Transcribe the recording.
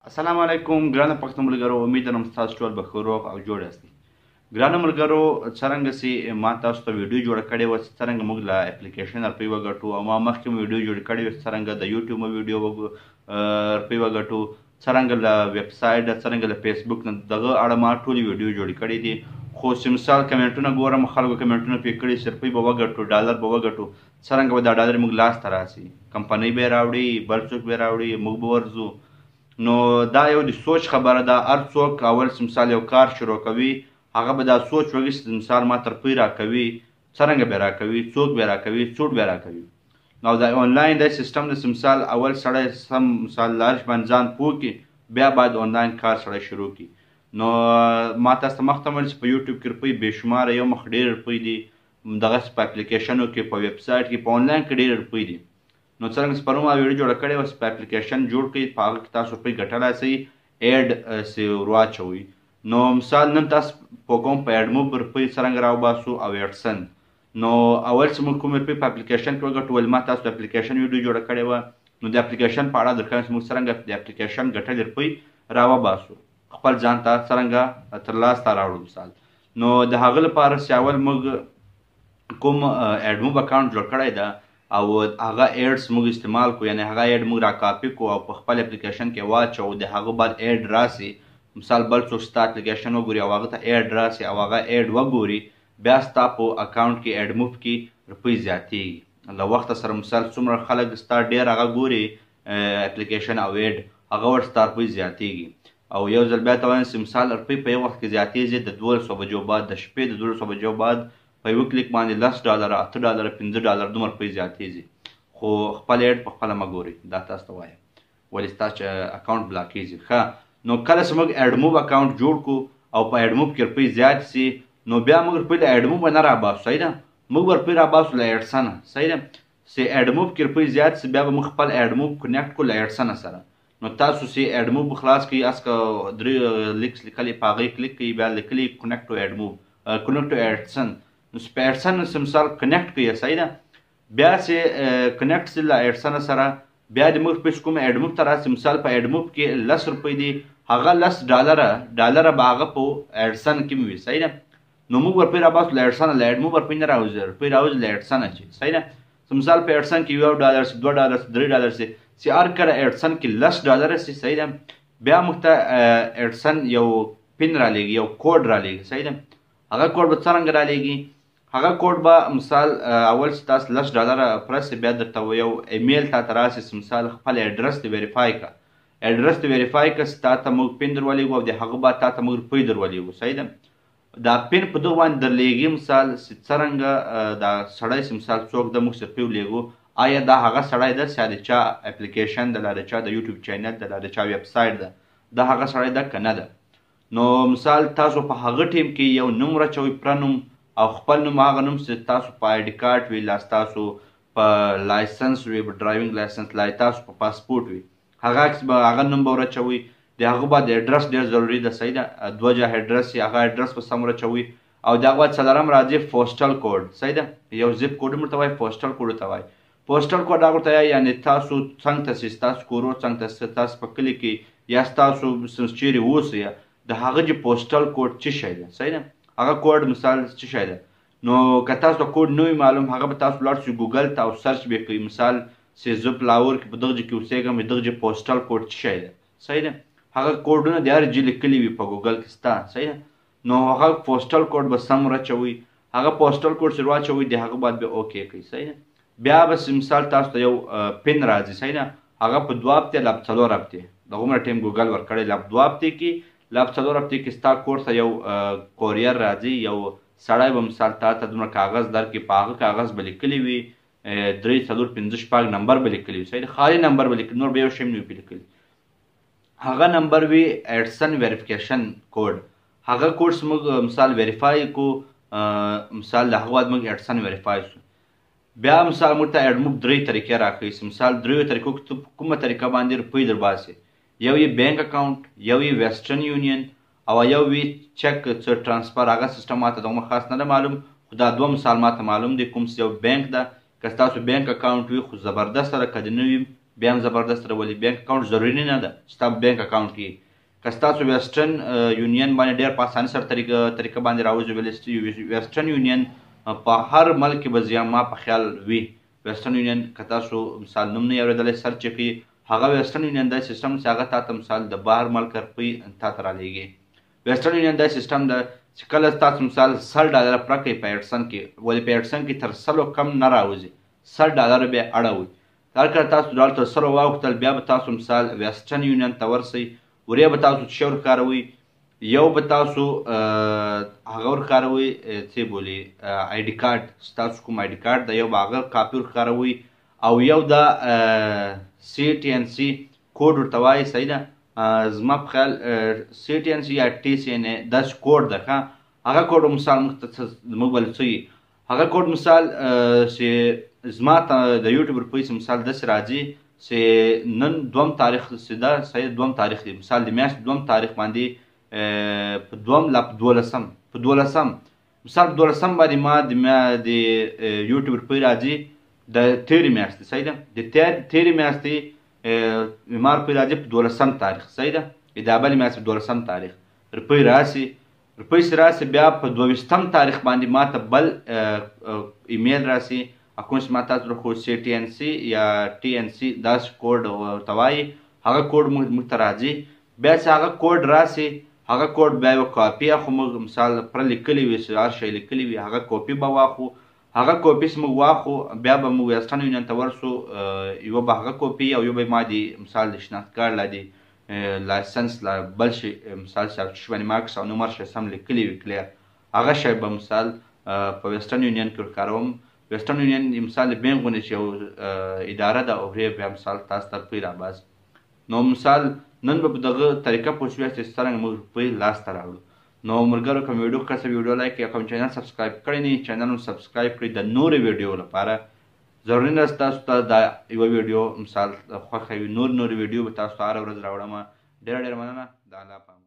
السلام علیکم ګرانه پښتو ملګرو، امید لرم ستاسو ټول به ښه روغ او جوړ یاستئ. ګرانه ملګرو، څرنګه چې ما تاسو ته ویډیو جوړه کړې وه چې څرنګه موږ له اپلیکیشن روپۍ وګټو، او ما مخکې مو ویډیو جوړې کړې وې څرنګه د یوټیوب مو ویډیو روپۍ وګټو، څرنګه له ویب سایټ، څرنګه له فیسبوک نه دغه اړه ما ټولې ویډیو جوړې کړې دي. خو چې مثال کمنټونه ګورم، خلکو کمنټونه پرې کړي چې روپۍ به وګټو، ډالر به وګټو، څرنګه به دا ډالر موږ لاس ته راسي، کمپنۍ به یې راوړي، بل څوک به یې راوړي، موږ به ورځو. نو دا یو د سوچ خبره ده. هر څوک اول مثال یو کار شروع کوي، هغه به دا سوچ وکړي چې مثال ما ته روپۍ راکوي، څرنګه به راکوي، څوک به راکوي، څوک به راکوي. نو دا آنلاین دا سیستم د مثال اول سړی سم مثال لارش باندې ځان پوه کړي، بیا باید آنلاین کار سړی شروع کړي. نو ما تاسو ته مخته ویل چې په یوټیوب کې روپۍ بېشماره یو مخ ډېرې روپۍ دي، دغسې په اپلیکیشنو کې، په ویب سایټ کې، په آنلاین کې ډېرې روپۍ دي. نو څرنګه چې پرون ما ویډیو جوړه کړې وه چې په اپلیکیشن جوړ کړئ، په هغه کې تاسو روپۍ ګټلی شئ، ایډ چې ور واچوئ. نو مثال نن تاسو په کوم په ایډ موب روپۍ څرنګه راوباسو او ایډسن. نو اول چې موږ کوم روپۍ په اپلیکیشن کې وګټو، ولې ما تاسو د اپلیکیشن ویډیو جوړه کړې وه. نو د اپلیکیشن په اړه درښیم چې موږ څرنګه د اپلیکیشن ګټلې روپۍ راوباسو، خپل ځان ته څرنګه ترلاسه راوړو مثال. نو د هغه لپاره چې اول موږ کوم ایډ موب اکاونټ جوړ کړی ده او هغه ایډس موږ استعمال کو، یعنی هغه ایډ موږ را کاپي کو او په خپل اپلیکیشن کې واچو، د هغه بعد ایډ راسي. مثال بل څوک ستا اپلیکیشن وګوري او هغه ته ایډ راسي او هغه ایډ وګوري، بیا ستا په اکاونټ کې ایډ موب کې روپۍ زیاتېږي. له وخته سره مثال څومره خلک ستا ډېر هغه ګوري اپلیکیشن او ایډ، هغه ور ستا روپۍ زیاتېږي. او یو ځل بیا ته وایم چې مثال روپۍ په یو وخت کې زیاتېږي د 1200 بجو بعد، د شپې د 1200 بجو بعد په یوه کلیک باندې 10 ډالره، 8 ډالره، 15 ډالره دومره روپۍ زیاتېږي. خو خپل ایډ په خپله مه ګورئ، دا تاسو ته وایم، ولې ستاسو اکاونټ بلاکېږي. ښه، نو کله چې موږ ایډ موب اکاونټ جوړ کړو او په ایډ موب کې روپۍ زیاتې سي، نو بیا موږ روپۍ له ایډ موبه نه راباسو، صحیح ده، موږ به روپۍ راباسو له ایډسنه، صحیح ده. چې ایډ موب کې روپۍ زیاتې سي، بیا به موږ خپل ایډ موب کنیکټ کړو له ایډسنه سره. نو تاسو چې ایډ موب خلاص کړئ، اسکه 3 لیکس لیکلي، په هغې کلیک کړئ، بیا لیکلي کنیکټ ټو ایډ موب، کنیکټ ټو ایډسن. نو په ایډسن مثال کنیکټ کړئ، صحیح ده. بیا چې کنیکټ سي له ایډسن سره، بیا د موږ روپۍ کوم ایډ موب ته راسي، مثال په ایډ موب کې 10 روپۍ دي، هغه 10 ډالره به هغه په ایډسن کې وي، صحیح ده. نو موږ روپۍ راباسو له ایډسنه، له ایډ موب روپۍ نه راوځي، روپۍ راوځي له ایډسنه چې، صحیح ده. مثال په ایډسن کې 1 ډالر سي، 2 ډالر سي، 3 ډالر سي، چې هر کله ایډسن کې 10 ډالره سي، صحیح ده. بیا موږ ته ایډسن یو پن رالېږي، یو کوډ رالېږي، صحیح ده. هغه کوډ به څرنګه رالېږي، هغه کوډ به مثال اول چې تاسو 10 ډالره پرسئ، بیا درته یو ایمیل تا ته راسي، مثال خپل ایډرس دې ویریفای کړه، ایډرس دې ویریفای کړه، چې تا ته موږ پن در ولېږو او د هغه بعد تا ته موږ روپۍ در ولېږو، صحیح ده. دا پن په دغه باندې درلېږي، مثال چې څرنګه دا سړی چې مثال څوک د موږ روپۍ ولېږو، آیا دا هغه سړی ده چې د چا اپلیکیشن ده، د چا د یوټیوب چینل ده، د چا ویب سایټ ده، دا هغه سړی ده که نه ده. نو مثال تاسو په هغه ټیم کې یو نوم راچوئ، پوره نوم او خپل نوم، هغه نوم چې تاسو په آی ډي کارت وي، لا ستاسو په لایسنس وي، په ډرایوینګ لایسنس، لا تاسو په پاسپورټ وي، هغه نوم به ورچوئ. د هغه بعد ایډرس ډېر ضروري ده، صحیح ده، 2 جهه ایډرس یې، هغه ایډرس به سم ورچوئ. او د هغه بعد څلورم راځي پوسټل کوډ، صحیح ده، یو زیپ کوډ هم ورته وایي، پوسټل کوډ ورته وایي. پوسټل کوډ هغه ورته وایي، یعنې تاسو څنګ ته چې ستاسو کور څنګ ته، تاسو په کلي کې یا ستاسو چیرې اوسئ، د هغه چې پوسټل کوډ څه شی ده، صحیح ده. هغه کوډ مثال څه شی ده. نو که تاسو ته کوډ نه وي معلوم، هغه به تاسو ولاړ شئ ګوګل ته او سرچ به کوئ، مثال چې زه په لاهور کې په دغه ځای کې اوسېږم، دغه ځای پوسټل کوډ څه شی ده، صحیح ده. هغه کوډونه د هر ځای لیکلي وي په ګوګل کې ستا، صحیح ده. نو هغه پوسټل کوډ به سم ورچوئ، هغه پوسټل کوډ چې واچوئ، د هغه بعد به اوکې کوئ، صحیح ده. بیا به مثال تاسو ته یو پن راځي، صحیح ده، هغه په 2 هفتې لا په 4 هفتې، دغومره ټایم ګوګل ورکړی، لا په 2 هفتې کې، لا په 4 هفتې کې ستا کور ته یو کوریر راځي، یو سړی به مثال تا ته دومره کاغذ درکړي، په هغه کاغذ به لیکلي وي 3 4 5 6 نمبر به لیکلي وي، صحیح ده، خالي نمبر به لیکلي، نور به یو شی هم نه وي لیکلي. هغه نمبر وي ایډسن ویریفیکیشن کوډ، هغه کوډ چې موږ مثال ویریفای کو، مثال د هغه بعد موږ ایډسن ویریفای شو، بیا مثال موږ ته ایډ موب 3 طریقې راښیي، مثال 3 طریقو کې ته کومه طریقه باندې روپۍ در باسې، یو یې بینک اکاونټ، یو یې ویسټرن یونین، او یو وی چک څه ټرانسفر. هغه سیستم ماته دومره خاص نه ده معلوم، خو دا 2 مثال ماته معلوم دي، کوم چې یو بینک ده، که ستاسو بینک اکاونټ وي خو زبردست سره، که د نه وي بیا هم زبردست راولي. بینک اکاونټ ضروري نه ده چې ستا بینک اکاونټ کې که ستاسو ویسټرن یونین باندې ډېر په اسانۍ سره طریقه باندې راوځي. ویسټرن یونین په هر ملک کې به زما په خیال وي. ویسټرن یونین که تاسو مثال نوم نه اورېدلی سرچ یې کړئ، هغه ویسټرن یونین دا سیستم چې هغه تا ته مثال د بهر ملک روپۍ تا ته رالیږي. ویسټرن یونین دا سیستم ده چې کله تاسو مثال $100 پړه کوئ په ایډسن کې، ولې په ایډسن کې تر 100 کم نه راوځي، $100 بیا اړوئ. هر کله تاسو ډالر تر 100 واوښتل بیا به تاسو مثال ویسټرن یونین ته ورسئ، وریا به تاسو څه ورکاروئ، یو به تاسو هغه ورکاروئ څه بولي آی ډي کارډ، ستاسو کوم آی ډي کارډ د یو به هغه کاپي ورکاروئ، او یو د سی ټي ان سی کوډ ورته وایي. صحیح ده؟ زما په خیال سی ټي ان سی یا ټي سی ان اے داسې کوډ ده ښه. هغه کوډ مثال موږ به څه وي، هغه کوډ مثال چې زما ته د یوټیوب روپۍ مثال داسې راځي چې نن 2 تاریخ ده، صحیح 2 تاریخ دی، مثال د میاشتې 2 تاریخ باندې په 2 لا په 12 مثال په 12 باندې ما د یوټیوب روپۍ راځي د تېرې میاشتې. صحیح ده؟ د تېرې میاشتې ما روپۍ راځي په 12 تاریخ. صحیح ده؟ د بلې میاشتې په 12 تاریخ روپۍ راسي، روپۍ چې راسي بیا په 22 تاریخ باندې ما ته بل ایمیل راسي، کوم چې ما تاسو ورکړو سی ټي ان سی یا ټي ان سی داسې کوډ ورته وایي. هغه کوډ موږ ته راځي، بیا چې هغه کوډ راسي هغه کوډ بیا یوه کاپي اخلو. موږ مثال پره لیکلی وي چې هر شی لیکلی وي، هغه کاپي به واخلو. هغه کاپي چې موږ واخلو بیا به موږ ویسټرن یونین ته ورسو، یوه به هغه کاپي او یو به ما د مثال د شناخت کارډ لا د لایسنس لا بل شي مثال چې باندې مارکس او نمبر شی سم لیکلی وي کلیر، هغه شی به مثال په ویسټرن یونین کې ورکاروم. ویسټرن یونین مثال د بینک غوندې چې یو اداره ده او هغې بیا مثال تاسو ته روپۍ راباسي. نو مثال نن به په دغه طریقه پوه شوئ چې څرنګه موږ روپۍ لاسته راوړو. نو ملګرو کوم ویډیو ښه ویډیو لایک یا کوم چینل سبسکرایب کړی نه وي چینل مو سبسکرایب کړئ. د نورو ویډیو لپاره ضروري نه ده تاسو ته دا یوه ویډیو مثال خوښه وي، نور ویډیو به تاسو ته هره ورځ راوړم. ډېره مننه. د الله په امان.